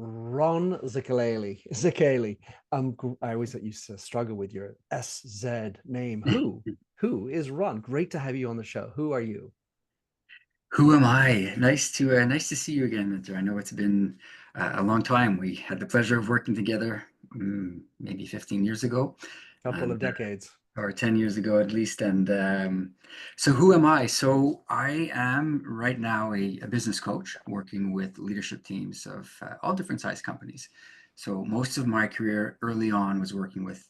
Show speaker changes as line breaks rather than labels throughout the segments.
Ron Szekely. I always used to struggle with your SZ name. Who is Ron? Great to have you on the show. Who are you?
Who am I? Nice to see you again, Minter. I know it's been a long time. We had the pleasure of working together maybe 15 years ago,
Couple of
and
decades.
or 10 years ago at least. And so, who am I? So, I am right now a business coach working with leadership teams of all different size companies. So, most of my career early on was working with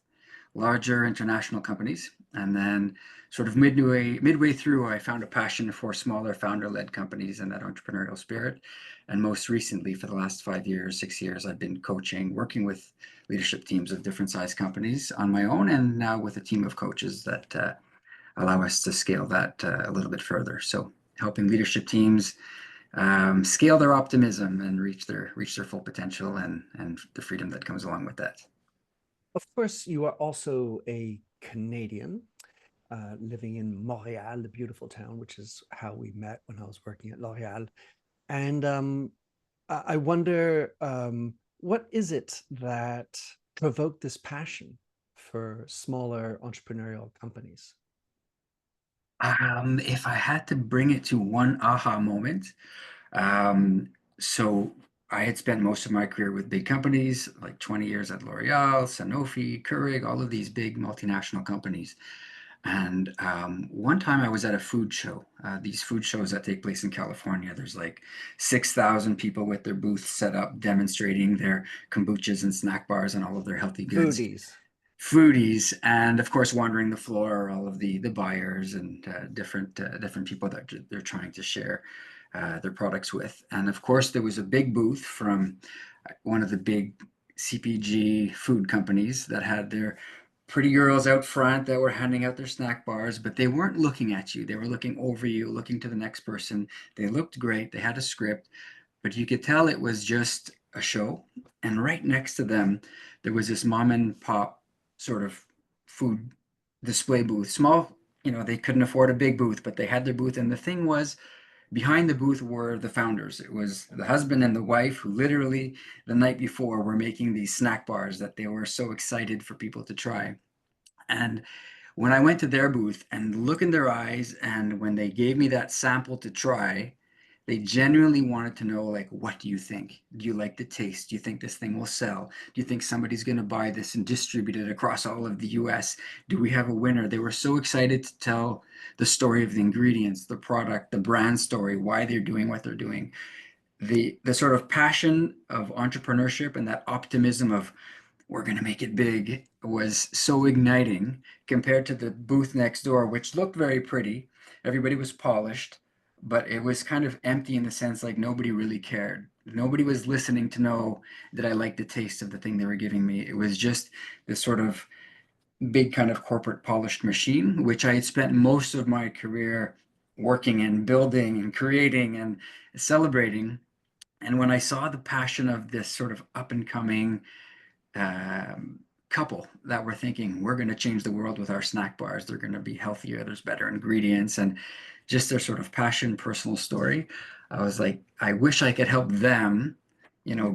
larger international companies, and then sort of midway through, I found a passion for smaller founder-led companies and that entrepreneurial spirit. And most recently, for the last 5 years, 6 years, I've been coaching, working with leadership teams of different size companies on my own, and now with a team of coaches that allow us to scale that a little bit further. So helping leadership teams scale their optimism and reach their full potential and the freedom that comes along with that.
Of course, you are also a Canadian living in Montreal, the beautiful town, which is how we met when I was working at L'Oreal. And I wonder, what is it that provoked this passion for smaller entrepreneurial companies?
If I had to bring it to one aha moment, um, so I had spent most of my career with big companies, like 20 years at L'Oreal, Sanofi, Keurig, all of these big multinational companies. And one time I was at a food show, these food shows that take place in California. There's like 6,000 people with their booths set up demonstrating their kombuchas and snack bars and all of their healthy goods.
Foodies.
Foodies, and of course wandering the floor, all of the buyers and different people that they're trying to share their products with. And of course there was a big booth from one of the big CPG food companies that had their pretty girls out front that were handing out their snack bars, but they weren't looking at you. They were looking over you, looking to the next person. They looked great. They had a script, but you could tell it was just a show. And right next to them, there was this mom and pop sort of food display booth. Small, they couldn't afford a big booth, but they had their booth. And the thing was, behind the booth were the founders. It was the husband and the wife who literally the night before were making these snack bars that they were so excited for people to try. And when I went to their booth and look in their eyes, and when they gave me that sample to try, they genuinely wanted to know, like, what do you think? Do you like the taste? Do you think this thing will sell? Do you think somebody's going to buy this and distribute it across all of the US? Do we have a winner? They were so excited to tell the story of the ingredients, the product, the brand story, why they're doing what they're doing. The sort of passion of entrepreneurship and that optimism of we're going to make it big was so igniting compared to the booth next door, which looked very pretty. Everybody was polished, but it was kind of empty in the sense like nobody really cared. Nobody was listening to know that I liked the taste of the thing they were giving me. It was just this sort of big kind of corporate polished machine, which I had spent most of my career working and building and creating and celebrating. And when I saw the passion of this sort of up and coming couple that were thinking we're going to change the world with our snack bars, they're going to be healthier, there's better ingredients, and just their sort of passion, personal story, I was like, I wish I could help them,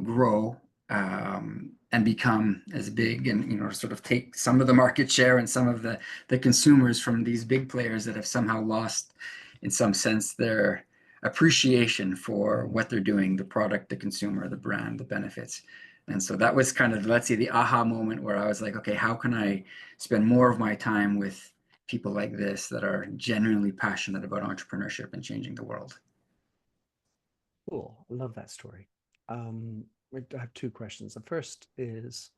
grow and become as big, and sort of take some of the market share and some of the consumers from these big players that have somehow lost in some sense their appreciation for what they're doing, the product, the consumer, the brand, the benefits. And so that was kind of, let's say, the aha moment where I was like, okay, how can I spend more of my time with people like this that are genuinely passionate about entrepreneurship and changing the world?
Cool. I love that story. I have two questions. The first is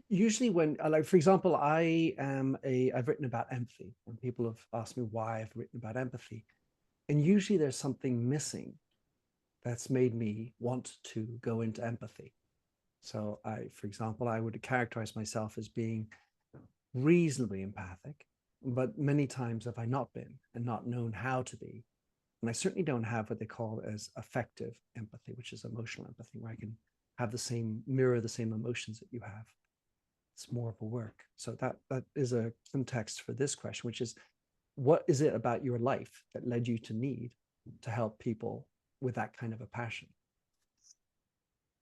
usually when, like, for example, I've written about empathy, and people have asked me why I've written about empathy. And usually there's something missing that's made me want to go into empathy. So for example, I would characterize myself as being reasonably empathic, but many times have I not been and not known how to be. And I certainly don't have what they call as affective empathy, which is emotional empathy, where I can have mirror the same emotions that you have. It's more of a work. So that is a context for this question, which is, what is it about your life that led you to need to help people with that kind of a passion?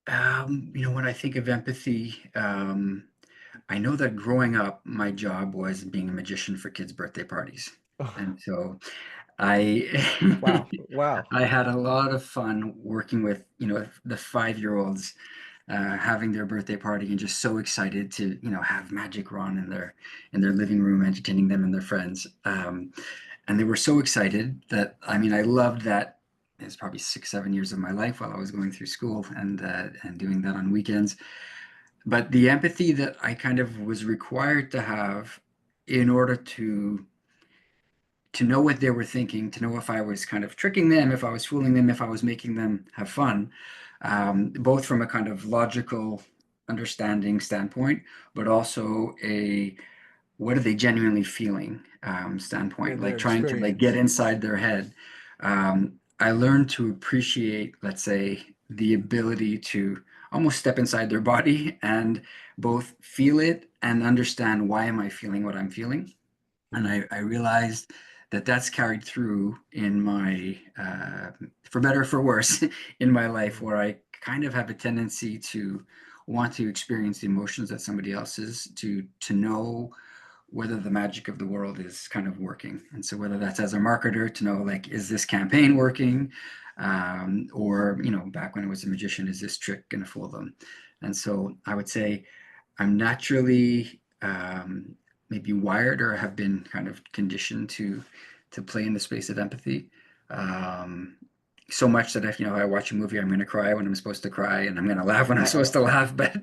When I think of empathy, I know that growing up, my job was being a magician for kids' birthday parties.
Oh,
And so I
wow, wow.
I had a lot of fun working with, the 5-year-olds having their birthday party and just so excited to, have magic run in their living room, entertaining them and their friends. And they were so excited that, I mean, I loved that. It's probably 6, 7 years of my life while I was going through school and doing that on weekends. But the empathy that I kind of was required to have in order to know what they were thinking, to know if I was kind of tricking them, if I was fooling them, if I was making them have fun, both from a kind of logical understanding standpoint, but also a what are they genuinely feeling
Yeah,
standpoint, like
their
trying to like get
experience.
inside their head. I learned to appreciate, let's say, the ability to almost step inside their body and both feel it and understand why am I feeling what I'm feeling. And
Mm,
I realized that that's carried through in my, for better or for worse, in my life,
mm,
where I kind of have a tendency to want to experience the emotions that somebody else is, to know whether the magic of the world is kind of working. And so whether that's as a marketer to know, like, is this campaign working? Or, back when I was a magician, is this trick going to fool them? And so I would say I'm naturally maybe wired or have been kind of conditioned to play in the space of empathy. Um, so much that if I watch a movie, I'm going to cry when I'm supposed to cry, and I'm going to laugh when I'm supposed to laugh. But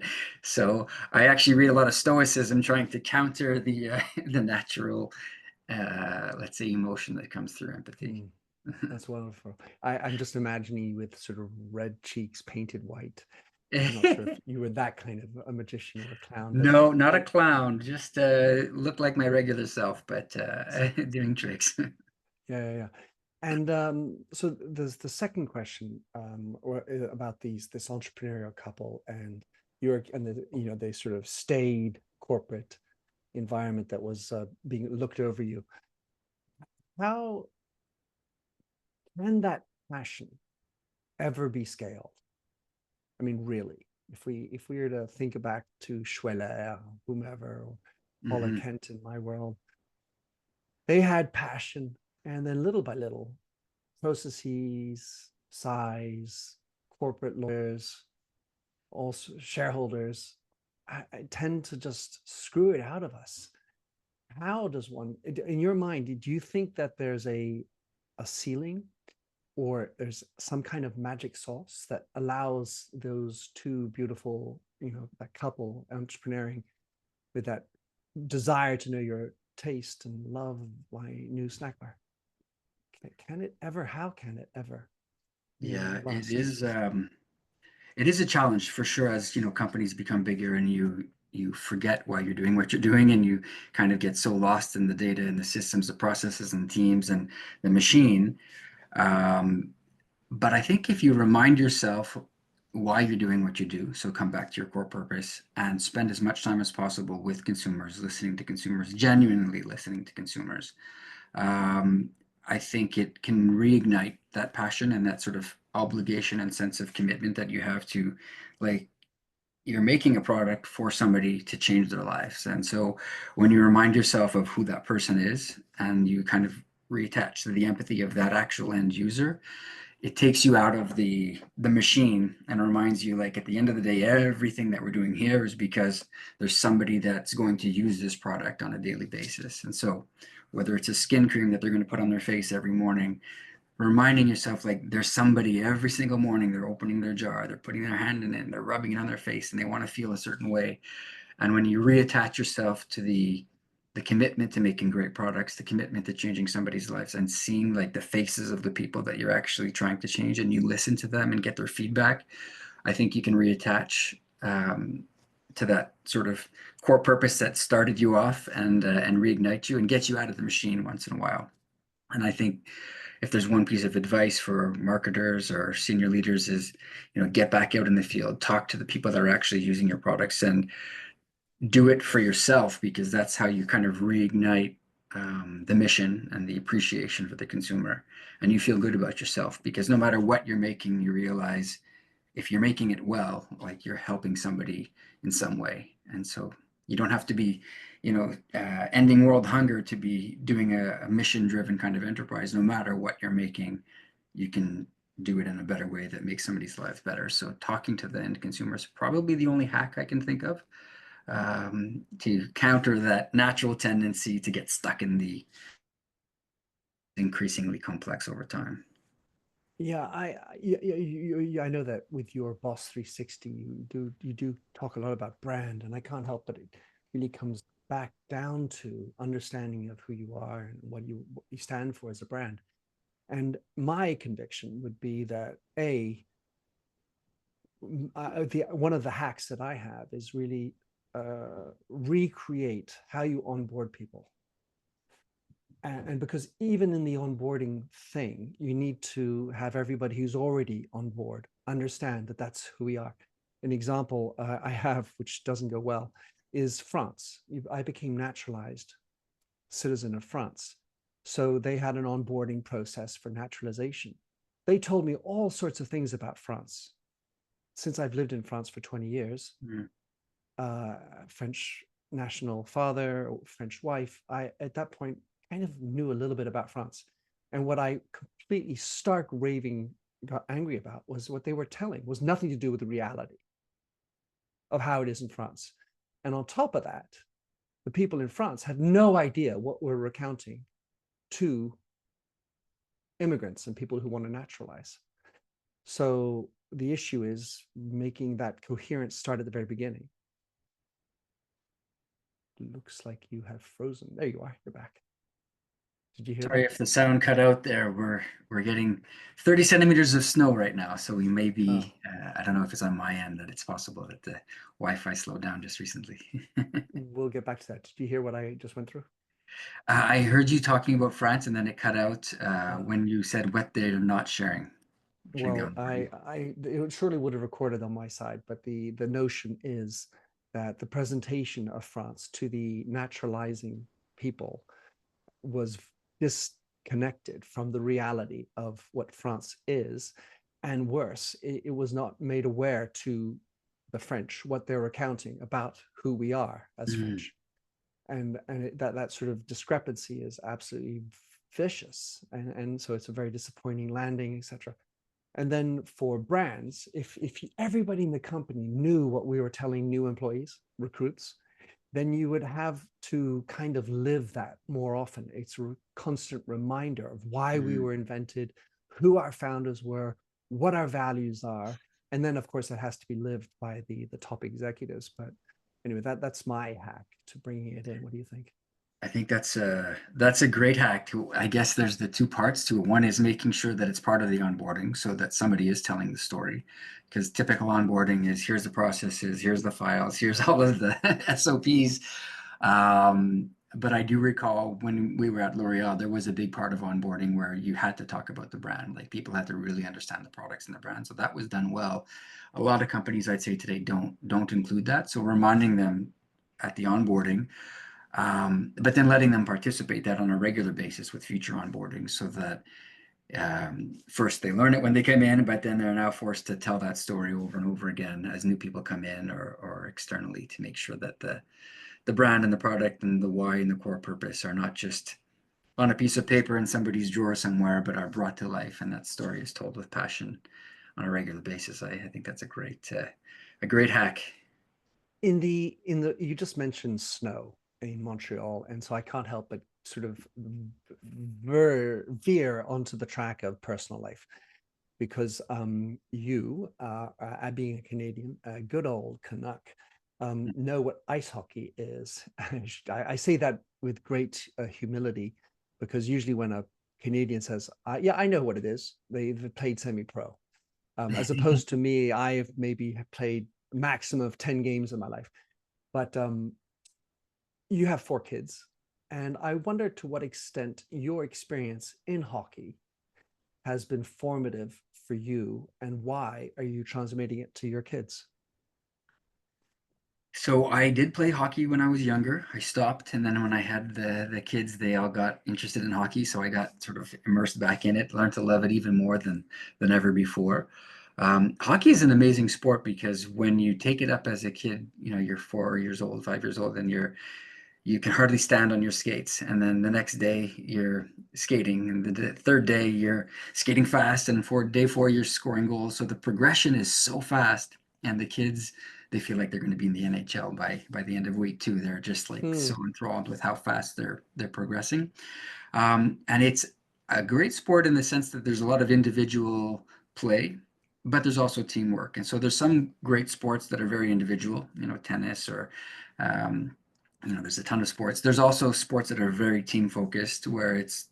so I actually read a lot of stoicism, trying to counter the the natural, let's say, emotion that comes through empathy.
mm. That's wonderful. I'm just imagining you with sort of red cheeks painted white. I'm not sure if you were that kind of a magician or a clown, but
No, not a
I,
clown. Just look like my regular self, but doing tricks.
yeah, yeah, yeah. And so there's the second question, about this entrepreneurial couple, and they sort of stayed corporate environment that was being looked over you. How can that passion ever be scaled? I mean, really, if we were to think back to Schweller, whomever, or Paula
Hmm.
Kent in my world, they had passion, and then little by little, processes, size, corporate lawyers, also shareholders, I tend to just screw it out of us. How does one, in your mind, do you think that there's a ceiling, or there's some kind of magic sauce that allows those two beautiful, that couple entrepreneuring with that desire to know your taste and love my new snack bar? Can it ever? How can it ever
Yeah,
last?
it is a challenge for sure as companies become bigger and you forget why you're doing what you're doing and you kind of get so lost in the data and the systems, the processes and teams and the machine. Um, but I think if you remind yourself why you're doing what you do, so come back to your core purpose and spend as much time as possible with consumers, listening to consumers, genuinely listening to consumers, um, I think it can reignite that passion and that sort of obligation and sense of commitment that you have to, like, you're making a product for somebody to change their lives. And so when you remind yourself of who that person is and you kind of reattach to the empathy of that actual end user, it takes you out of the machine and reminds you, like, at the end of the day, everything that we're doing here is because there's somebody that's going to use this product on a daily basis. And so whether it's a skin cream that they're going to put on their face every morning, reminding yourself, like, there's somebody every single morning, they're opening their jar, they're putting their hand in it, and they're rubbing it on their face, and they want to feel a certain way. And when you reattach yourself to the commitment to making great products, the commitment to changing somebody's lives, and seeing, like, the faces of the people that you're actually trying to change, and you listen to them and get their feedback, I think you can reattach to that sort of core purpose that started you off and reignite you and get you out of the machine once in a while. And I think if there's one piece of advice for marketers or senior leaders is, get back out in the field, talk to the people that are actually using your products, and do it for yourself, because that's how you kind of reignite the mission and the appreciation for the consumer. And you feel good about yourself because no matter what you're making, you realize if you're making it well, like you're helping somebody in some way. And so you don't have to be, ending world hunger to be doing a mission-driven kind of enterprise. No matter what you're making, you can do it in a better way that makes somebody's life better. So talking to the end consumer is probably the only hack I can think of, to counter that natural tendency to get stuck in the increasingly complex over time.
Yeah, I know that with your Boss 360, you do talk a lot about brand, and I can't help but it really comes back down to understanding of who you are and what you stand for as a brand. And my conviction would be that one of the hacks that I have is really recreate how you onboard people. And because even in the onboarding thing, you need to have everybody who's already on board understand that that's who we are. An example I have, which doesn't go well, is France. I became naturalized citizen of France. So they had an onboarding process for naturalization. They told me all sorts of things about France. Since I've lived in France for 20 years,
Mm.
French national father, French wife, I, at that point, kind of knew a little bit about France. And what I completely stark raving got angry about was what they were telling was nothing to do with the reality of how it is in France. And on top of that, the people in France had no idea what we're recounting to immigrants and people who want to naturalize. So the issue is making that coherence start at the very beginning. Looks like you have frozen. There you are. You're back. Did you hear
Sorry
that?
if the sound cut out there. We're getting 30 centimeters of snow right now, so we may
Oh,
be. I don't know if it's on my end, but it's possible that the Wi-Fi slowed down just recently.
we'll get back to that. Did you hear what I just went through?
I heard you talking about France, and then it cut out
Uh,
when you said what they're not sharing during the
well,
onboarding.
it surely would have recorded on my side, but the notion is that the presentation of France to the naturalizing people was disconnected from the reality of what France is, and worse, it was not made aware to the French what they're recounting about who we are as
Mm.
French, and that sort of discrepancy is absolutely vicious, and so it's a very disappointing landing, etc. And then for brands, if everybody in the company knew what we were telling new employees, recruits, then you would have to kind of live that more often. It's a constant reminder of why we
Mm.
were invented, who our founders were, what our values are, and then of course it has to be lived by the top executives. But anyway, that's my hack to bringing it in. What do you think?
I think that's a great hack. I guess there's the two parts to it. One is making sure that it's part of the onboarding so that somebody is telling the story. Because typical onboarding is here's the processes, here's the files, here's all of the SOPs. But I do recall when we were at L'Oreal, there was a big part of onboarding where you had to talk about the brand. Like people had to really understand the products and the brand. So that was done well. A lot of companies I'd say today don't include that. So reminding them at the onboarding, but then letting them participate that on a regular basis with future onboarding so that first they learn it when they come in, but then they're now forced to tell that story over and over again as new people come in or externally to make sure that the brand and the product and the why and the core purpose are not just on a piece of paper in somebody's drawer somewhere, but are brought to life and that story is told with passion on a regular basis. I think that's a great hack.
In the you just mentioned snow in Montreal, and so I can't help but sort of veer onto the track of personal life because you, being a Canadian, a good old Canuck, know what ice hockey is. I say that with great humility because usually when a Canadian says, "Yeah, I know what it is," they've played semi-pro, as opposed to me, I've maybe played maximum of 10 games in my life. But you have 4 kids. And I wonder to what extent your experience in hockey has been formative for you and why are you transmitting it to your kids?
So I did play hockey when I was younger. I stopped, and then when I had the kids, they all got interested in hockey. So I got sort of immersed back in it, learned to love it even more than ever before. Hockey is an amazing sport because when you take it up as a kid, you're 4 years old, 5 years old, and you can hardly stand on your skates. And then the next day you're skating, and the third day you're skating fast, and for day four you're scoring goals. So the progression is so fast, and the kids, they feel like they're going to be in the NHL by the end of week two. They're just like
Hmm.
so enthralled with how fast they're progressing. And it's a great sport in the sense that there's a lot of individual play, but there's also teamwork. And so there's some great sports that are very individual, tennis or, there's a ton of sports. There's also sports that are very team focused, where it's,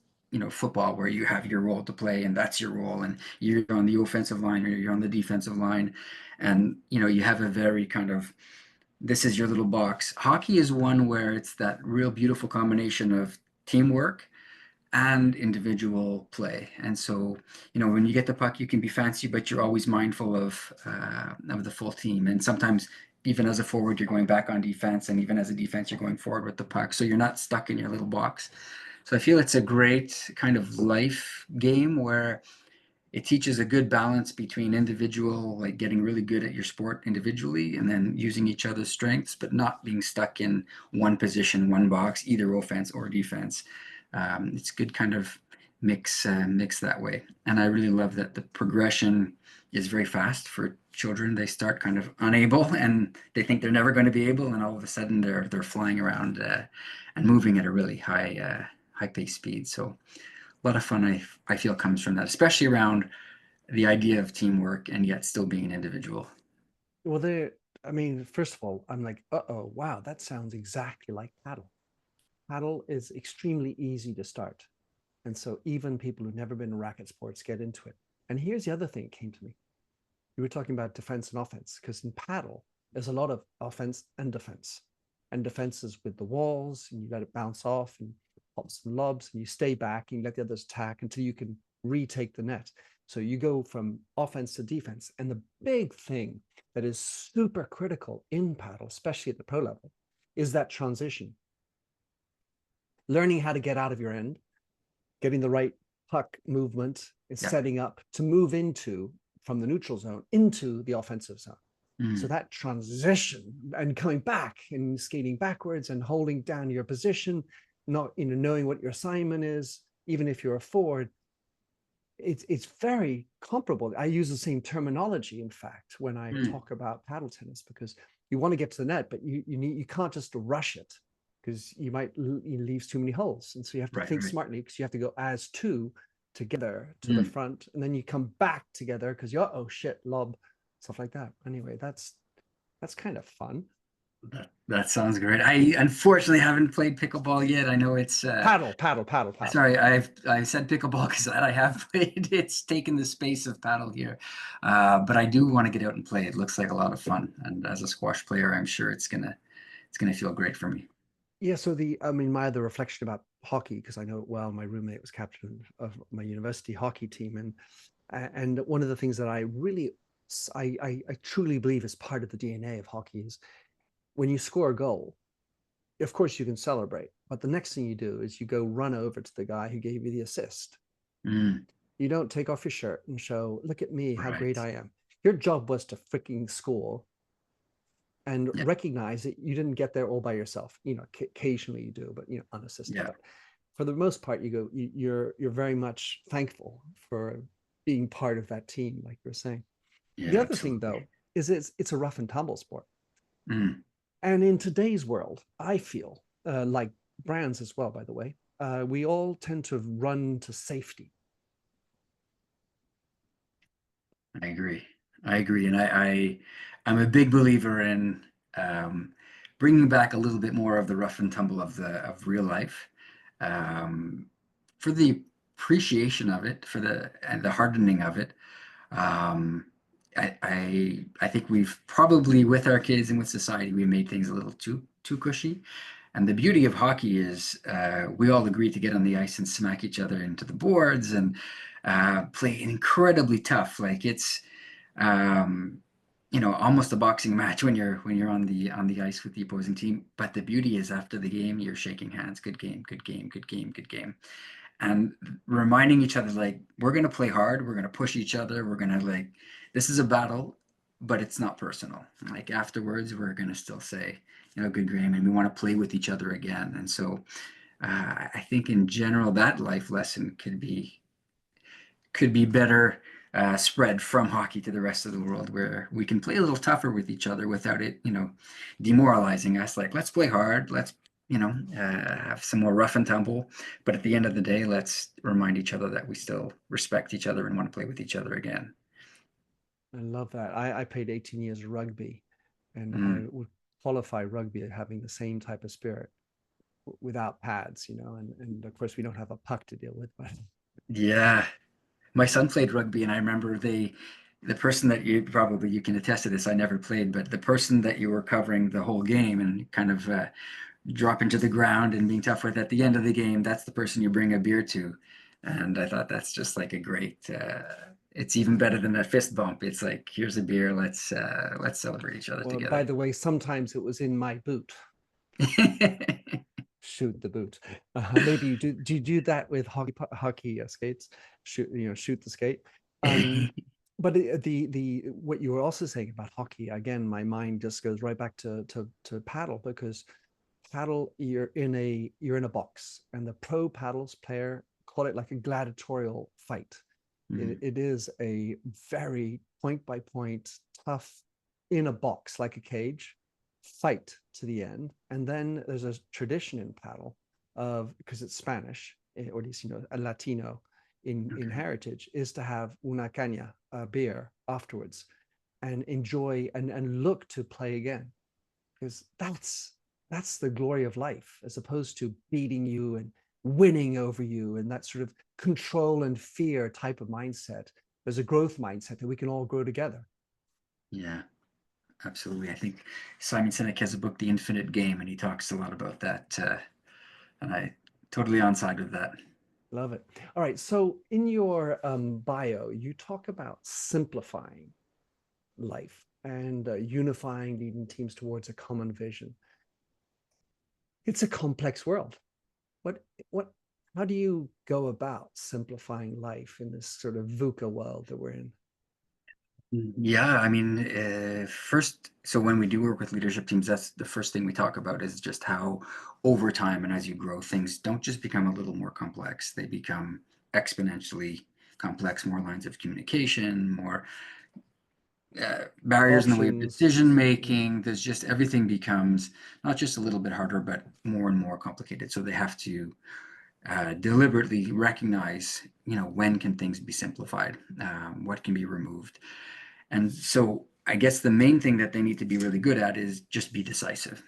football, where you have your role to play and that's your role, and you're on the offensive line or you're on the defensive line. And, you have a very kind of, this is your little box. Hockey is one where it's that real beautiful combination of teamwork and individual play. And so, when you get the puck, you can be fancy, but you're always mindful of the full team. And sometimes, even as a forward, you're going back on defense, and even as a defense, you're going forward with the puck. So you're not stuck in your little box. So I feel it's a great kind of life game where it teaches a good balance between individual, like getting really good at your sport individually, and then using each other's strengths, but not being stuck in one position, one box, either offense or defense. It's good kind of mix that way. And I really love that the progression is very fast for children. They start kind of unable, and they think they're never going to be able, and all of a sudden they're flying around and moving at a really high pace speed. So a lot of fun I feel comes from that, especially around the idea of teamwork and yet still being an individual.
Well, I mean, first of all, I'm like, uh-oh, wow, that sounds exactly like paddle. Paddle is extremely easy to start. And so even people who've never been in racket sports get into it. And here's the other thing that came to me. You were talking about defense and offense, because in paddle, there's a lot of offense and defense. And defense is with the walls, and you let it bounce off and pops and lobs, and you stay back and you let the others attack until you can retake the net. So you go from offense to defense. And the big thing that is super critical in paddle, especially at the pro level, is that transition. Learning how to get out of your end, getting the right puck movement, and
Yeah.
setting up to move into from the neutral zone into the offensive zone. So
Mm.
that transition and coming back and skating backwards and holding down your position, not knowing what your assignment is, even if you're a forward, it's very comparable. I use the same terminology, in fact, when I
Mm.
talk about paddle tennis, because you want to get to the net, but you can't just rush it, because you might leave too many holes, and so you have to
Right,
think
right.
smartly, because you have to go as two together to the
Mm.
front, and then you come back together because you're, oh shit, lob, stuff like that. Anyway, that's kind of fun.
That sounds great. I unfortunately haven't played pickleball yet. I know it's
Paddle, paddle, paddle, paddle.
sorry, I said pickleball because that I have played. It's taken the space of paddle here. But I do want to get out and play. It looks like a lot of fun. And as a squash player, I'm sure it's gonna feel great for me.
Yeah, so I mean, my other reflection about hockey, because I know it well, my roommate was captain of my university hockey team, and one of the things that I really, I truly believe is part of the DNA of hockey is when you score a goal, of course you can celebrate, but the next thing you do is you go run over to the guy who gave you the assist.
Mm.
You don't take off your shirt and show, look at me, how great
Right.
I am. Your job was to freaking score and
Yeah.
recognize that you didn't get there all by yourself. Occasionally you do, but unassisted.
Yeah.
But for the most part, you're very much thankful for being part of that team, like you're saying. The
Yeah,
other thing,
absolutely.
though, is it's a rough and tumble sport,
Mm.
and in today's world, I feel like brands as well. By the way, we all tend to run to safety.
I agree. I agree, and I'm a big believer in um, bringing back a little bit more of the rough and tumble of real life, um, for the appreciation of it, for the hardening of it. Um, I think we've probably, with our kids and with society, we made things a little too cushy. And the beauty of hockey is we all agree to get on the ice and smack each other into the boards and play incredibly tough. Like it's um, almost a boxing match when you're on the ice with the opposing team. But the beauty is after the game, you're shaking hands. Good game, good game, good game, good game, and reminding each other like we're gonna play hard, we're gonna push each other, we're gonna like this is a battle, but it's not personal. Like afterwards, we're going to still say, good game, and we want to play with each other again. And so I think in general, that life lesson could be better spread from hockey to the rest of the world, where we can play a little tougher with each other without it, demoralizing us. Like, let's play hard. Let's, have some more rough and tumble. But at the end of the day, let's remind each other that we still respect each other and want to play with each other again.
I love that. I played 18 years of rugby, and I
Mm.
would qualify rugby as having the same type of spirit without pads, and of course we don't have a puck to deal with, but
Yeah. My son played rugby, and I remember the person that you can attest to this. I never played, but the person that you were covering the whole game and kind of dropping to the ground and being tough with at the end of the game, that's the person you bring a beer to. And I thought that's just like a great. It's even better than a fist bump. It's like, here's a beer. Let's celebrate each other
well, by
together.
the way, sometimes it was in my boot. Shoot the boot. Maybe do you do that with hockey skates? Shoot the skate. But the what you were also saying about hockey, again, my mind just goes right back to paddle, because paddle, you're in a box, and the pro paddles player call it like a gladiatorial fight.
Mm.
It is a very point by point, tough, in a box like a cage fight to the end. And then there's a tradition in paddle of, because it's Spanish, or at least a Latino in
Okay.
heritage, is to have una caña, a beer afterwards, and enjoy and look to play again, because that's the glory of life, as opposed to beating you and winning over you and that sort of control and fear type of mindset. There's a growth mindset that we can all grow together.
Yeah. Absolutely. I think Simon Sinek has a book, The Infinite Game, and he talks a lot about that. And I totally on side with that.
Love it. All right. So in your bio, you talk about simplifying life and unifying, leading teams towards a common vision. It's a complex world. What, what, how do you go about simplifying life in this sort of VUCA world that we're in?
Yeah, I mean, first, so when we do work with leadership teams, that's the first thing we talk about is just how over time and as you grow, things don't just become a little more complex, they become exponentially complex, more lines of communication, more barriers in the way of decision
Options. Yeah.
making. There's just everything becomes not just a little bit harder, but more and more complicated. So they have to deliberately recognize, when can things be simplified, what can be removed. And so I guess the main thing that they need to be really good at is just be decisive,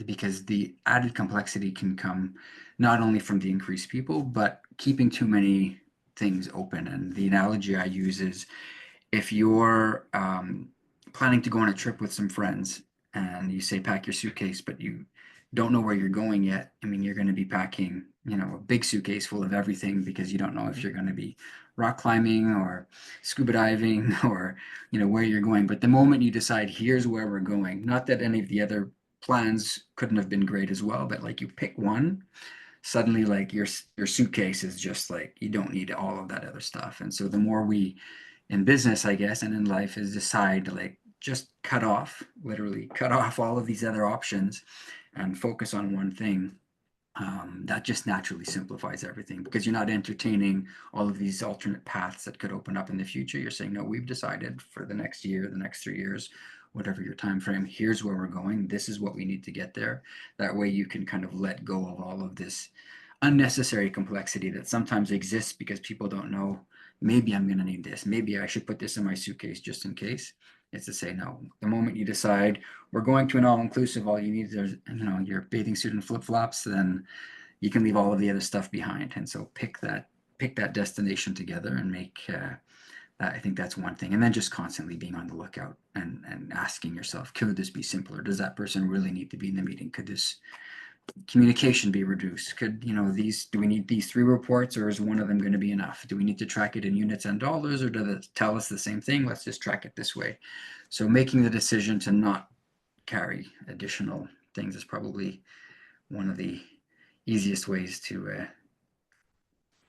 because the added complexity can come not only from the increased people, but keeping too many things open. And the analogy I use is if you're planning to go on a trip with some friends and you say pack your suitcase, but you don't know where you're going yet, I mean, you're going to be packing, a big suitcase full of everything because you don't know if you're going to be rock climbing or scuba diving or, where you're going. But the moment you decide, here's where we're going, not that any of the other plans couldn't have been great as well, but like you pick one, suddenly like your suitcase is just like you don't need all of that other stuff. And so the more we in business, I guess, and in life is decide to like just literally cut off all of these other options and focus on one thing. That just naturally simplifies everything because you're not entertaining all of these alternate paths that could open up in the future. You're saying, no, we've decided for the next year, the next 3 years, whatever your time frame, here's where we're going. This is what we need to get there. That way you can kind of let go of all of this unnecessary complexity that sometimes exists because people don't know, maybe I'm going to need this. Maybe I should put this in my suitcase just in case. It's to say, no, the moment you decide we're going to an all-inclusive, all you need is, your bathing suit and flip-flops, then you can leave all of the other stuff behind. And so pick that destination together and make that. I think that's one thing. And then just constantly being on the lookout and asking yourself, could this be simpler? Does that person really need to be in the meeting? Could this communication be reduced? Could, do we need these 3 reports, or is one of them going to be enough? Do we need to track it in units and dollars, or does it tell us the same thing? Let's just track it this way. So making the decision to not carry additional things is probably one of the easiest ways to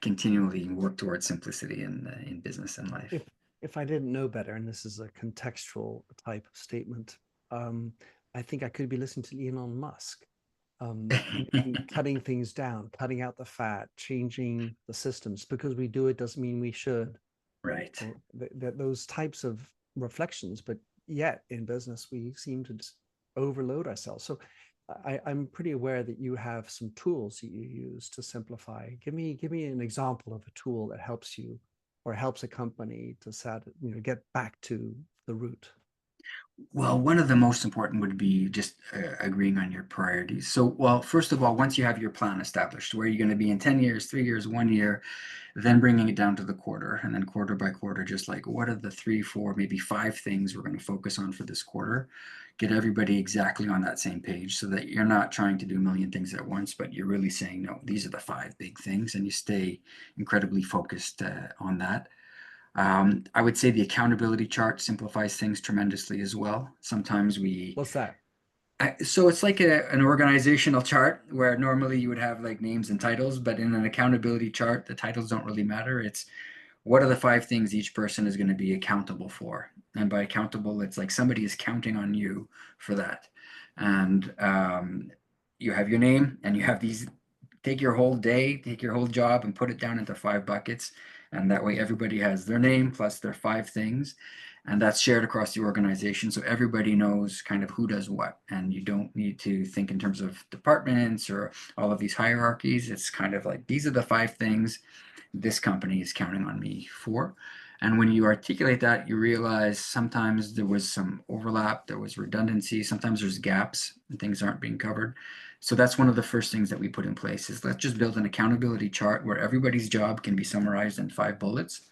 continually work towards simplicity in business and
If
life.
if I didn't know better, and this is a contextual type of statement, I think I could be listening to Elon Musk, cutting things down, cutting out the fat, changing the systems. Because we do it doesn't mean we should.
Right.
Or those types of reflections, but yet in business we seem to just overload ourselves. So I'm pretty aware that you have some tools that you use to simplify. Give me an example of a tool that helps you or helps a company to get back to the root.
Well, one of the most important would be just agreeing on your priorities. So, well, first of all, once you have your plan established, where you're going to be in 10 years, 3 years, 1 year, then bringing it down to the quarter, and then quarter by quarter, just like what are the 3, 4, maybe 5 things we're going to focus on for this quarter. Get everybody exactly on that same page so that you're not trying to do a million things at once, but you're really saying, no, these are the 5 big things, and you stay incredibly focused on that. I would say the accountability chart simplifies things tremendously as well. Sometimes
What's that?
so it's like an organizational chart where normally you would have like names and titles, but in an accountability chart, the titles don't really matter. It's what are the 5 things each person is going to be accountable for? And by accountable, it's like somebody is counting on you for that. And you have your name and you have these, take your whole day, take your whole job and put it down into 5 buckets. And that way everybody has their name plus their 5 things. And that's shared across the organization. So everybody knows kind of who does what. And you don't need to think in terms of departments or all of these hierarchies. It's kind of like these are the 5 things this company is counting on me for. And when you articulate that, you realize sometimes there was some overlap, there was redundancy, sometimes there's gaps and things aren't being covered. So that's one of the first things that we put in place is let's just build an accountability chart where everybody's job can be summarized in 5 bullets.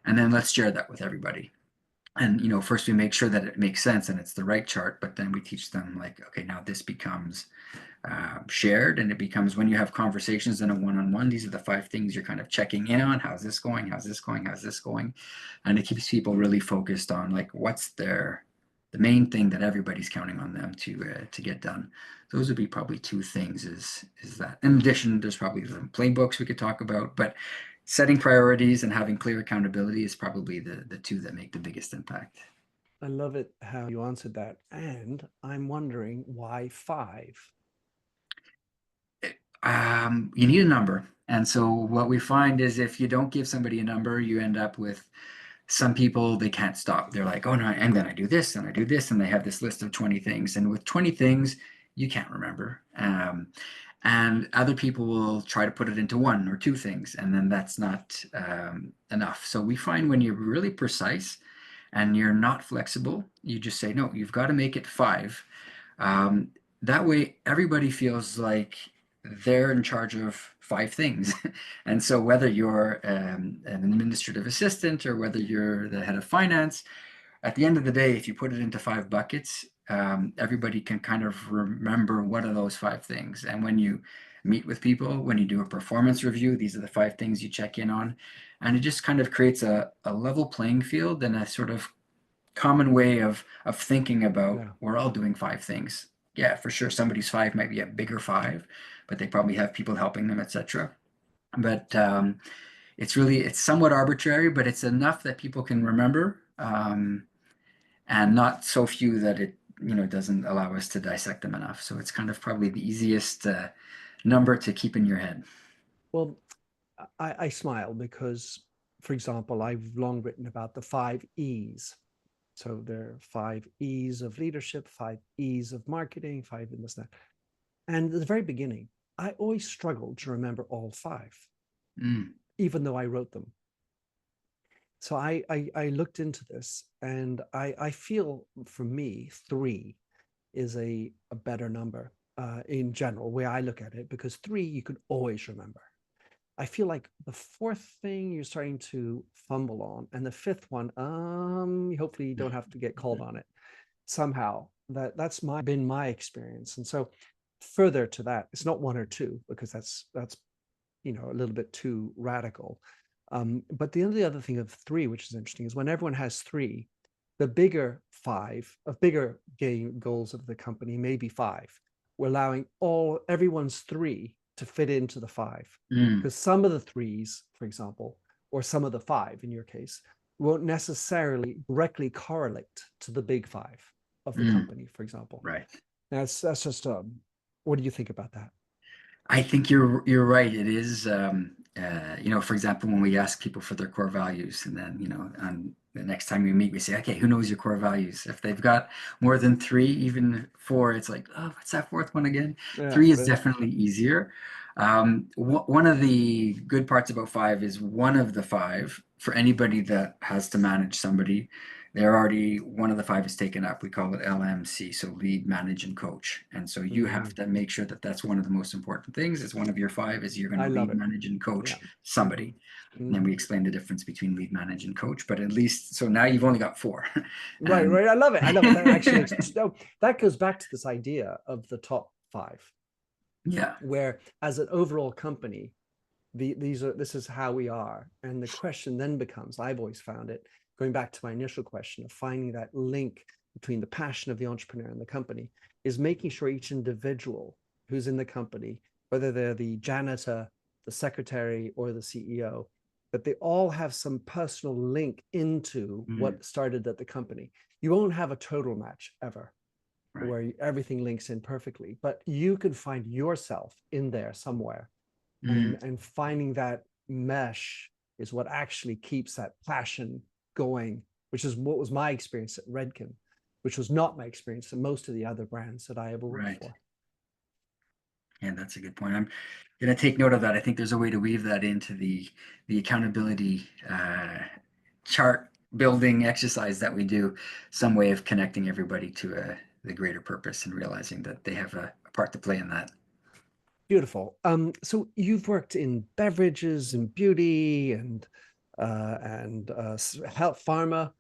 And then let's share that with everybody. And first we make sure that it makes sense and it's the right chart, but then we teach them like, okay, now this becomes shared, and it becomes when you have conversations in a one-on-one, these are the 5 things you're kind of checking in on. How's this going? How's this going? How's this going? And it keeps people really focused on like what's the main thing that everybody's counting on them to get done. Those would be probably 2 things. Is that in addition? There's probably some playbooks we could talk about, but setting priorities and having clear accountability is probably the 2 that make the biggest impact.
I love it how you answered that, and I'm wondering why 5.
You need a number. And so what we find is if you don't give somebody a number, you end up with some people, they can't stop. They're like, oh no, and then I do this and I do this, and they have this list of 20 things. And with 20 things, you can't remember. And other people will try to put it into 1 or 2 things, and then that's not enough. So we find when you're really precise and you're not flexible, you just say, no, you've got to make it 5. That way, everybody feels like they're in charge of 5 things. And so whether you're an administrative assistant or whether you're the head of finance, at the end of the day, if you put it into 5 buckets, everybody can kind of remember what are those 5 things. And when you meet with people, when you do a performance review, these are the 5 things you check in on. And it just kind of creates a level playing field and a sort of common way of thinking about
Yeah.
we're all doing 5 things. Yeah, for sure. Somebody's 5 might be a bigger 5, but they probably have people helping them, etc. But it's somewhat arbitrary, but it's enough that people can remember, and not so few that it doesn't allow us to dissect them enough. So it's kind of probably the easiest number to keep in your head.
Well, I smile because, for example, I've long written about the 5 E's. So there are 5 E's of leadership, 5 E's of marketing, 5 in this, that. And at the very beginning, I always struggled to remember all 5, even though I wrote them. So I looked into this, and I feel for me 3 is a better number in general, where I look at it, because 3 you could always remember. I feel like the 4th thing you're starting to fumble on, and the 5th one, hopefully you don't have to get called on it somehow. That's been my experience. And so further to that, it's not 1 or 2, because that's a little bit too radical. But the other thing of 3, which is interesting, is when everyone has 3, the bigger 5 of bigger game goals of the company may be 5. We're allowing everyone's 3 to fit into the 5, because some of the 3s, for example, or some of the 5 in your case, won't necessarily directly correlate to the big five of the
Mm,
company, for example.
right.
Now, that's just, what do you think about that?
I think you're right. It is, for example, when we ask people for their core values, and then on the next time we meet, we say, okay, who knows your core values? If they've got more than three, even four, it's like, oh, what's that fourth one again?
Yeah,
Three is definitely easier. One of the good parts about five is one of the five for anybody that has to manage somebody. They're already one of the five is taken up. We call it LMC, so lead, manage, and coach. And so you have to make sure that that's one of the most important things. It's one of your five is you're going
I
to
love
lead,
it.
manage, and
Yeah.
coach
Hmm.
somebody. And then
Hmm.
we explain the difference between lead, manage, and coach. But at least so now you've only got four.
Right,
And
right. I love it. I love it. That actually no, that goes back to this idea of the top five,
yeah,
where as an overall company, this is how we are. And the question then becomes, I've always found it, going back to my initial question of finding that link between the passion of the entrepreneur and the company, is making sure each individual who's in the company, whether they're the janitor, the secretary, or the CEO, that they all have some personal link into
mm,
what started at the company. You won't have a total match ever
right.
where everything links in perfectly, but you can find yourself in there somewhere,
Mm,
and finding that mesh is what actually keeps that passion going, which is what was my experience at Redken, which was not my experience in most of the other brands that I ever worked
right.
for.
Yeah, that's a good point. I'm going to take note of that. I think there's a way to weave that into the accountability chart building exercise that we do. Some way of connecting everybody to the greater purpose and realizing that they have a part to play in that.
Beautiful. So you've worked in beverages and beauty and health, pharma,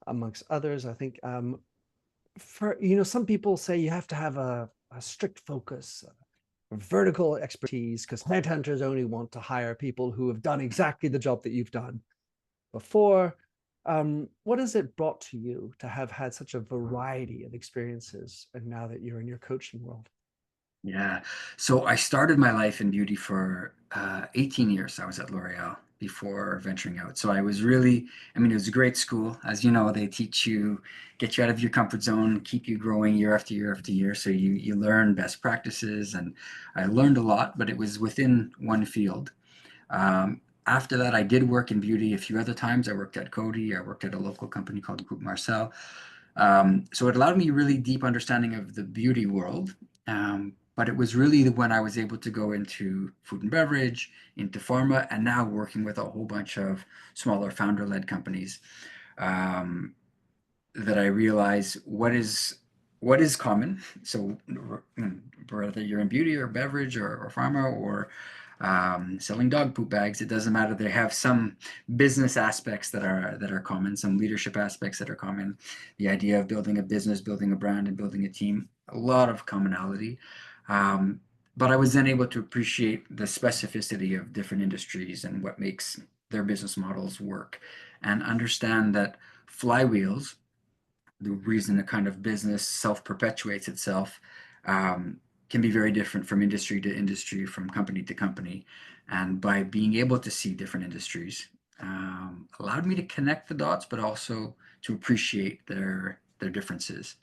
amongst others. I think for some people say you have to have a strict focus, vertical expertise, because headhunters only want to hire people who have done exactly the job that you've done before. What has it brought to you to have had such a variety of experiences, and now that you're in your coaching world?
Yeah. So I started my life in beauty for 18 years. I was at L'Oreal before venturing out. So I was really, I mean, it was a great school. As you know, they teach you, get you out of your comfort zone, keep you growing year after year after year. So you learn best practices. And I learned a lot, but it was within one field. After that, I did work in beauty a few other times. I worked at Coty. I worked at a local company called Group Marcel. So it allowed me really deep understanding of the beauty world. But it was really when I was able to go into food and beverage, into pharma, and now working with a whole bunch of smaller founder-led companies, um, that I realize what is common. So whether you're in beauty or beverage or pharma or selling dog poop bags, it doesn't matter. They have some business aspects that are common, some leadership aspects that are common. The idea of building a business, building a brand, and building a team, a lot of commonality. Um, but I was then able to appreciate the specificity of different industries and what makes their business models work, and understand that flywheels, the reason a kind of business self-perpetuates itself, um, can be very different from industry to industry, from company to company. And by being able to see different industries, allowed me to connect the dots, but also to appreciate their differences.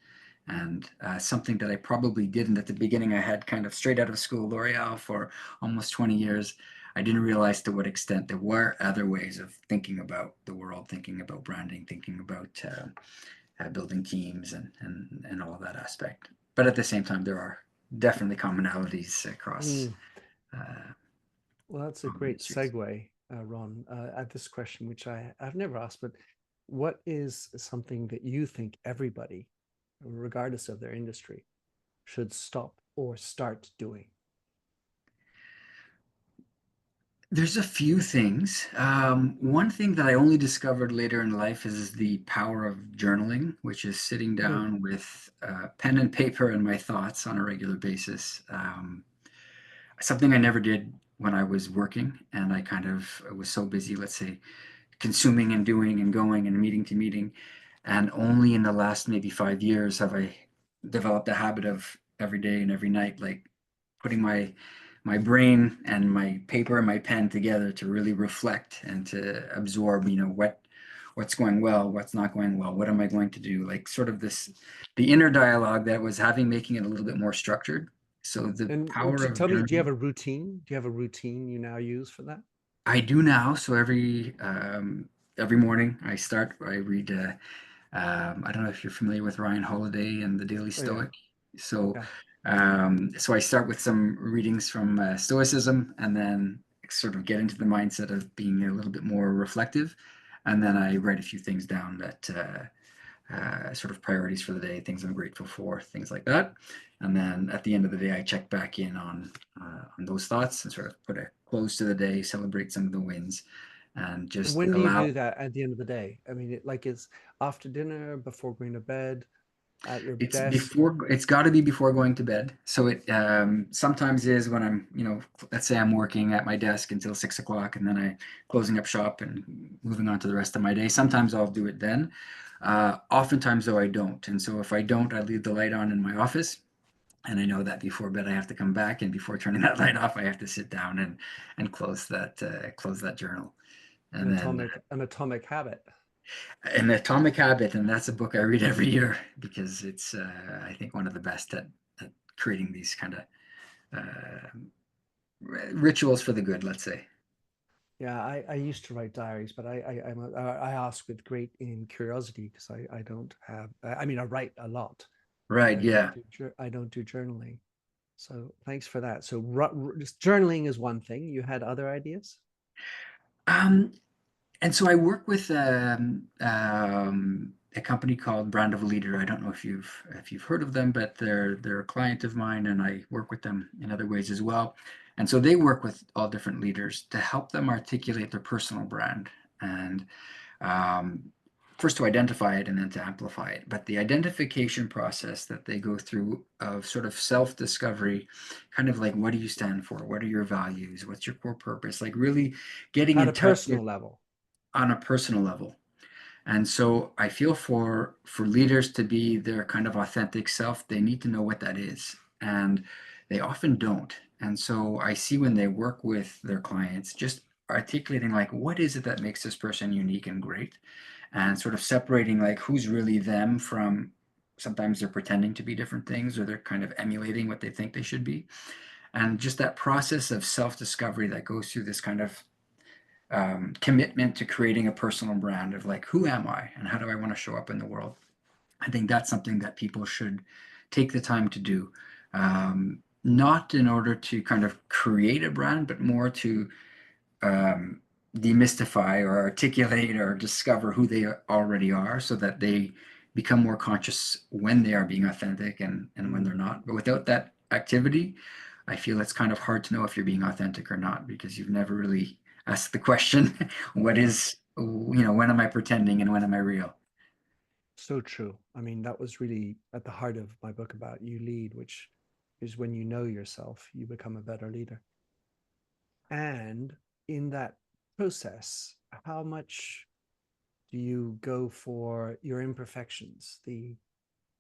And something that I probably didn't at the beginning. I had kind of straight out of school L'Oreal for almost 20 years. I didn't realize to what extent there were other ways of thinking about the world, thinking about branding, thinking about building teams and all of that aspect. But at the same time, there are definitely commonalities across
Mm.
uh,
Well, that's a
all
great
industries.
segue, Ron, at this question, which I've never asked, but what is something that you think everybody, regardless of their industry, should stop or start doing?
There's a few things. One thing that I only discovered later in life is the power of journaling, which is sitting
Mm.
down with pen and paper and my thoughts on a regular basis. Something I never did when I was working, and I kind of was so busy, let's say, consuming and doing and going and meeting to meeting. And only in the last maybe 5 years have I developed a habit of every day and every night, like putting my brain and my paper and my pen together to really reflect and to absorb, what's going well, what's not going well, what am I going to do? Like sort of this, the inner dialogue that I was having, making it a little bit more structured. So the
And
power of
tell me, do you have
journaling,
a routine? Do you have a routine you now use for that?
I do now. So every morning I read. I don't know if you're familiar with Ryan Holiday and the Daily
Oh yeah,
Stoic. So,
yeah.
so I start with some readings from Stoicism, and then sort of get into the mindset of being a little bit more reflective, and then I write a few things down that sort of priorities for the day, things I'm grateful for, things like that. And then at the end of the day, I check back in on those thoughts and sort of put a close to the day, celebrate some of the wins, and
And
just
when do you
allow.
do that at the end of the day? I mean, like it's after dinner, before going to bed, at your desk.
It's got to be before going to bed. So it sometimes is when I'm, let's say I'm working at my desk until 6 o'clock and then I closing up shop and moving on to the rest of my day. Sometimes I'll do it then. Oftentimes though I don't. And so if I don't, I leave the light on in my office. And I know that before bed I have to come back, and before turning that light off, I have to sit down and close that journal.
An
And then
atomic habit.
An Atomic Habit, and that's a book I read every year because it's I think one of the best at creating these kind of uh, rituals for the good, let's say.
Yeah, I used to write diaries, but I ask with great curiosity because I don't have. I mean, I write a lot, but
Right, yeah.
I don't do journaling. So thanks for that. So just journaling is one thing. You had other ideas?
Um, and so I work with a company called Brand of Leader. I don't know if you've heard of them, but they're a client of mine, and I work with them in other ways as well. And so they work with all different leaders to help them articulate their personal brand and um, first to identify it and then to amplify it. But the identification process that they go through of sort of self-discovery, kind of like what do you stand for? What are your values? What's your core purpose? Like really getting
At
in
a
touch with
personal level.
on a personal level. And so I feel for leaders to be their kind of authentic self, they need to know what that is. And they often don't. And so I see when they work with their clients, just articulating like what is it that makes this person unique and great, and sort of separating like who's really them from sometimes they're pretending to be different things or they're kind of emulating what they think they should be. And just that process of self-discovery that goes through this kind of commitment to creating a personal brand of like, who am I and how do I want to show up in the world? I think that's something that people should take the time to do. Not in order to kind of create a brand, but more to um, demystify or articulate or discover who they already are so that they become more conscious when they are being authentic and when they're
Mm.
not. But without that activity, I feel it's kind of hard to know if you're being authentic or not because you've never really asked the question, what
Yeah,
is, when am I pretending and when am I real?
so true. I mean, that was really at the heart of my book about You Lead, which is when you know yourself, you become a better leader. And in that process, how much do you go for your imperfections,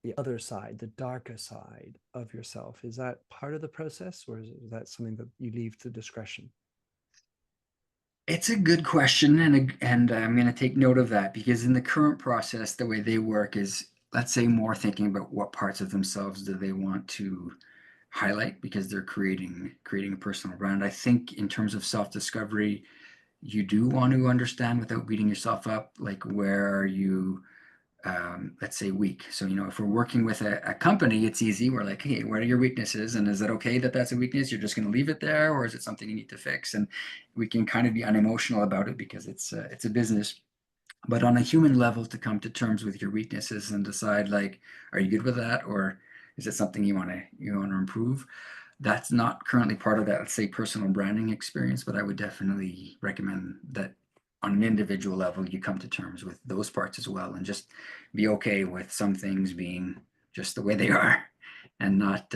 the other side, the darker side of yourself? Is that part of the process, or is that something that you leave to discretion?
It's a good question, and I'm going to take note of that because in the current process, the way they work is, let's say, more thinking about what parts of themselves do they want to highlight because they're creating a personal brand. I think in terms of self-discovery, you do want to understand without beating yourself up, like where are you let's say weak. So, if we're working with a company, it's easy. We're like, hey, what are your weaknesses? And is it okay that that's a weakness? You're just going to leave it there, or is it something you need to fix? And we can kind of be unemotional about it because it's a business. But on a human level, to come to terms with your weaknesses and decide, like, are you good with that, or is it something you want to improve? That's not currently part of that, let's say, personal branding experience, but I would definitely recommend that on an individual level, you come to terms with those parts as well and just be okay with some things being just the way they are and not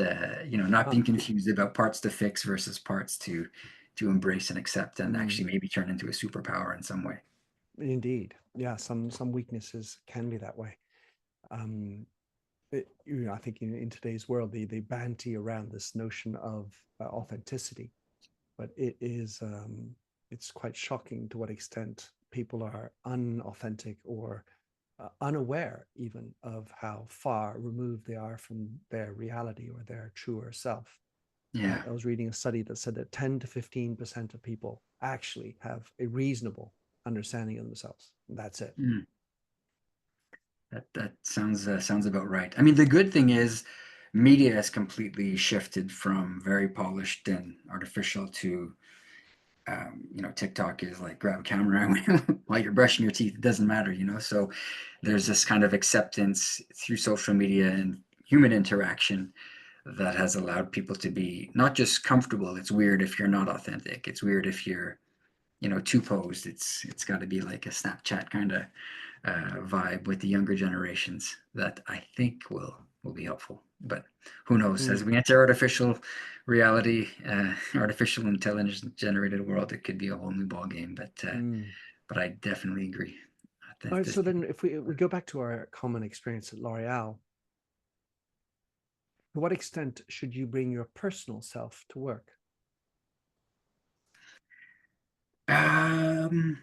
Not
being confused about parts to fix versus parts to embrace and accept and
mm,
actually maybe turn into a superpower in some way.
indeed. Yeah, some weaknesses can be that way. Um, I think in today's world, they banty around this notion of authenticity, but it's quite shocking to what extent people are unauthentic or unaware even of how far removed they are from their reality or their truer self.
Yeah.
I was reading a study that said that 10 to 15% of people actually have a reasonable understanding of themselves. That's it.
Mm. That sounds about right. I mean, the good thing is media has completely shifted from very polished and artificial to TikTok is like grab a camera while you're brushing your teeth. It doesn't matter, So there's this kind of acceptance through social media and human interaction that has allowed people to be not just comfortable. It's weird if you're not authentic. It's weird if you're, too posed. It's got to be like a Snapchat kind of vibe with the younger generations that I think will be helpful. But who knows? As
Mm,
we enter artificial reality, artificial intelligence generated world, it could be a whole new ball game.
mm.
But I definitely agree.
All right,
This
so then if we go back to our common experience at L'Oreal, to what extent should you bring your personal self to work?
um,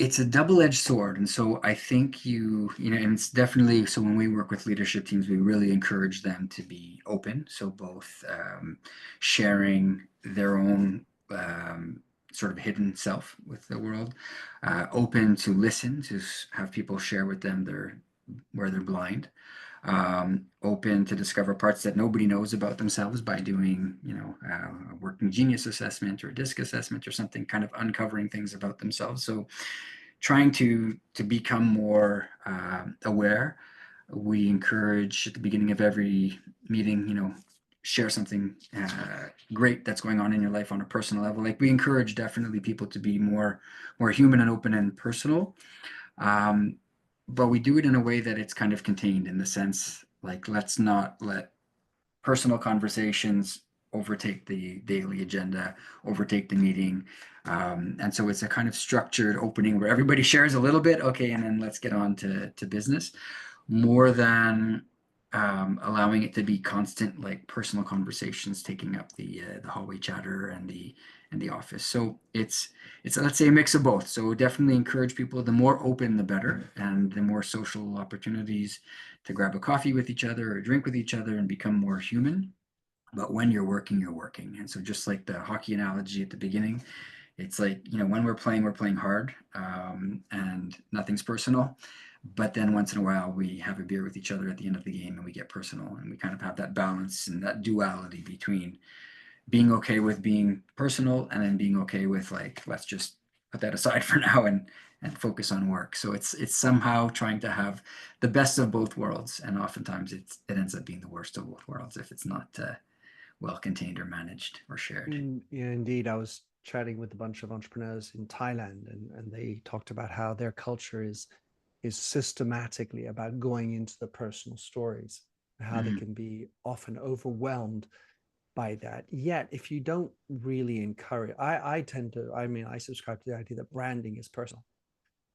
it's a double-edged sword, and so I think and it's definitely so when we work with leadership teams, we really encourage them to be open. So both sharing their own sort of hidden self with the world, open to listen, to have people share with them where they're blind, open to discover parts that nobody knows about themselves by doing, a working genius assessment or a DISC assessment or something, kind of uncovering things about themselves. So trying to become more aware. We encourage at the beginning of every meeting, share something great that's going on in your life on a personal level. Like we encourage definitely people to be more human and open and personal. Um, but we do it in a way that it's kind of contained in the sense like let's not let personal conversations overtake the daily agenda, overtake the meeting. And so it's a kind of structured opening where everybody shares a little bit, okay, and then let's get on to business, more than allowing it to be constant, like personal conversations taking up the hallway chatter and the office. So it's let's say a mix of both. So definitely encourage people. The more open, the better, and the more social opportunities to grab a coffee with each other or drink with each other and become more human. But when you're working, you're working. And so just like the hockey analogy at the beginning, it's like, when we're playing hard, and nothing's personal. But then once in a while, we have a beer with each other at the end of the game and we get personal. And we kind of have that balance and that duality between being okay with being personal and then being okay with like, let's just put that aside for now and focus on work. So it's somehow trying to have the best of both worlds. And oftentimes it ends up being the worst of both worlds if it's not well contained or managed or shared.
Yeah, indeed. I was chatting with a bunch of entrepreneurs in Thailand, and they talked about how their culture is systematically about going into the personal stories, how they
Mm,
can be often overwhelmed by that. Yet, if you don't really encourage, I tend to, I mean, I subscribe to the idea that branding is personal,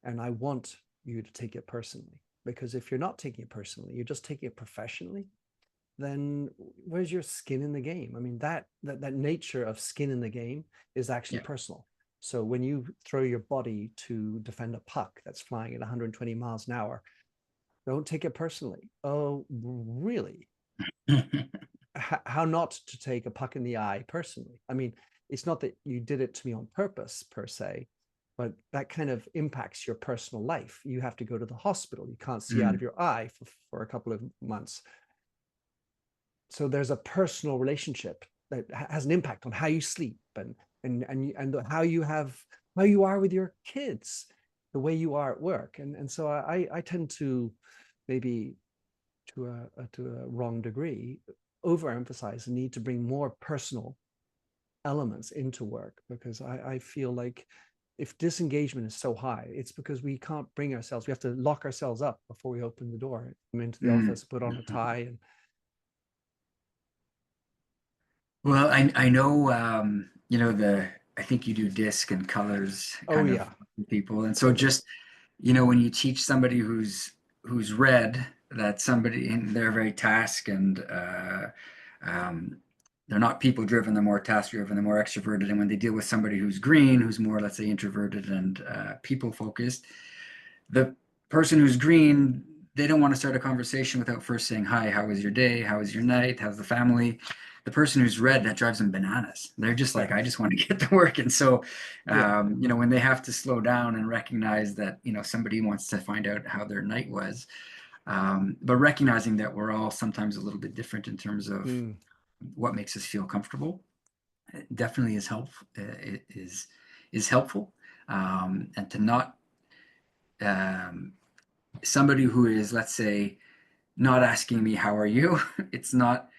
and I want you to take it personally. Because if you're not taking it personally, you're just taking it professionally, then where's your skin in the game? I mean, that nature of skin in the game is actually
yeah.
personal. So when you throw your body to defend a puck that's flying at 120 miles an hour, don't take it personally. Oh, really? How not to take a puck in the eye personally? I mean, it's not that you did it to me on purpose per se, but that kind of impacts your personal life. You have to go to the hospital. You can't see out of
Mm,
your eye for a couple of months. So there's a personal relationship that has an impact on how you sleep and how you are with your kids, the way you are at work. And so I tend to, maybe to a wrong degree, overemphasize the need to bring more personal elements into work, because I feel like if disengagement is so high, it's because we can't bring ourselves. We have to lock ourselves up before we open the door, come into the
mm.
office, put on a tie, and
Well, I know, I think you do disc and colors
oh
kind of
yeah,
people. And so
totally.
just, when you teach somebody who's red, that somebody and they're very task and um, they're not people driven, they're more task driven, they're more extroverted. And when they deal with somebody who's green, who's more, let's say, introverted and people focused, the person who's green, they don't want to start a conversation without first saying, hi, how was your day? How was your night? How's the family? The person who's red, that drives them bananas. They're just like, I just want to get to work. And so,
Yeah.
when they have to slow down and recognize that, somebody wants to find out how their night was, but recognizing that we're all sometimes a little bit different in terms of
Mm.
what makes us feel comfortable, it definitely is helpful. Is helpful, and to not somebody who is, let's say, not asking me how are you. It's not.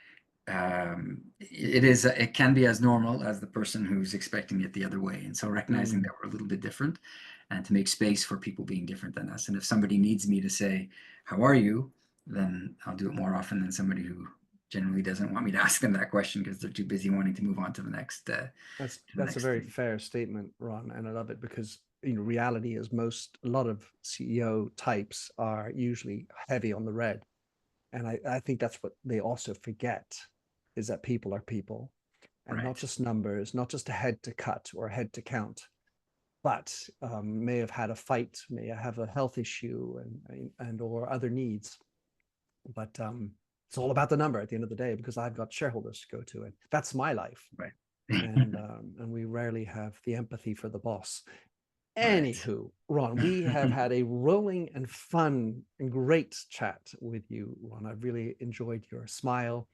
It can be as normal as the person who's expecting it the other way. And so recognizing that
Mm.
we're a little bit different, and to make space for people being different than us. And if somebody needs me to say, how are you? Then I'll do it more often than somebody who generally doesn't want me to ask them that question because they're too busy wanting to move on to the next
That's a very
thing.
fair statement, Ron, and I love it because reality is a lot of CEO types are usually heavy on the red, and I think that's what they also forget is that people are people, and not
Right.
just numbers, not just a head to cut or a head to count, but may have had a fight, may have a health issue, and or other needs, but it's all about the number at the end of the day because I've got shareholders to go to, and that's my life.
Right.
And we rarely have the empathy for the boss.
Right.
Anywho, Ron, we have had a rolling and fun and great chat with you, Ron. I've really enjoyed your smile,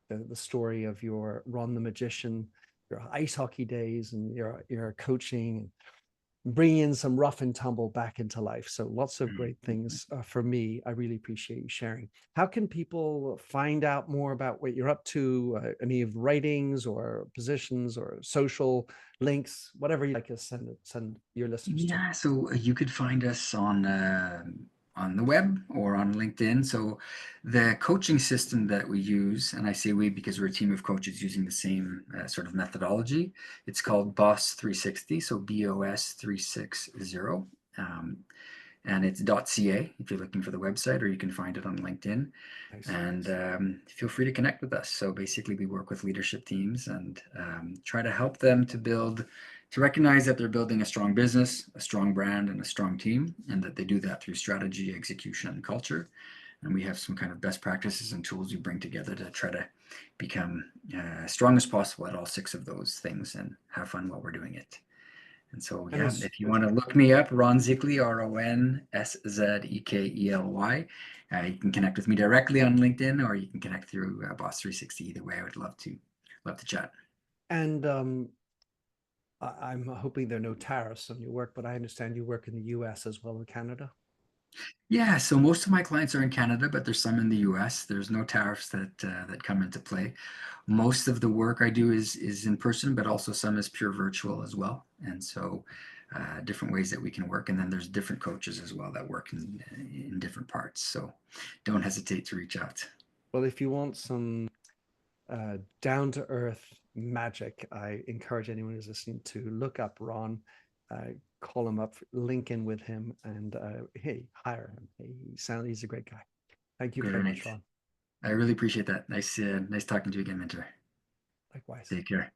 the story of your Ron the Magician, your ice hockey days, and your coaching, bringing in some rough and tumble back into life. So lots of great things for me. I really appreciate you sharing. How can people find out more about what you're up to? Any of writings or positions or social links, whatever you like to send your listeners to.
Yeah, so you could find us on the web or on LinkedIn. So the coaching system that we use, and I say we because we're a team of coaches using the same sort of methodology. It's called Boss 360, so BOS 360. And it's .ca if you're looking for the website, or you can find it on LinkedIn.
Nice.
And feel free to connect with us. So basically, we work with leadership teams and try to help them to recognize that they're building a strong business, a strong brand, and a strong team, and that they do that through strategy, execution, and culture. And we have some kind of best practices and tools we bring together to try to become as strong as possible at all 6 of those things and have fun while we're doing it. And so,
And
yeah, if you want to look me up, Ron Szekely, RonSzekely. You can connect with me directly on LinkedIn, or you can connect through Boss 360. Either way, I would love to chat.
and I'm hoping there are no tariffs on your work, but I understand you work in the US as well as Canada.
Yeah, so most of my clients are in Canada, but there's some in the US. There's no tariffs that come into play. Most of the work I do is in person, but also some is pure virtual as well. And so different ways that we can work. And then there's different coaches as well that work in different parts. So don't hesitate to reach out.
Well, if you want some down to earth magic, I encourage anyone who's listening to look up Ron, call him up, link in with him, and hey, hire him. He's a great guy. Thank you very much,
Great.
Ron.
I really appreciate that. Nice talking to you again, Mentor.
Likewise.
Take care.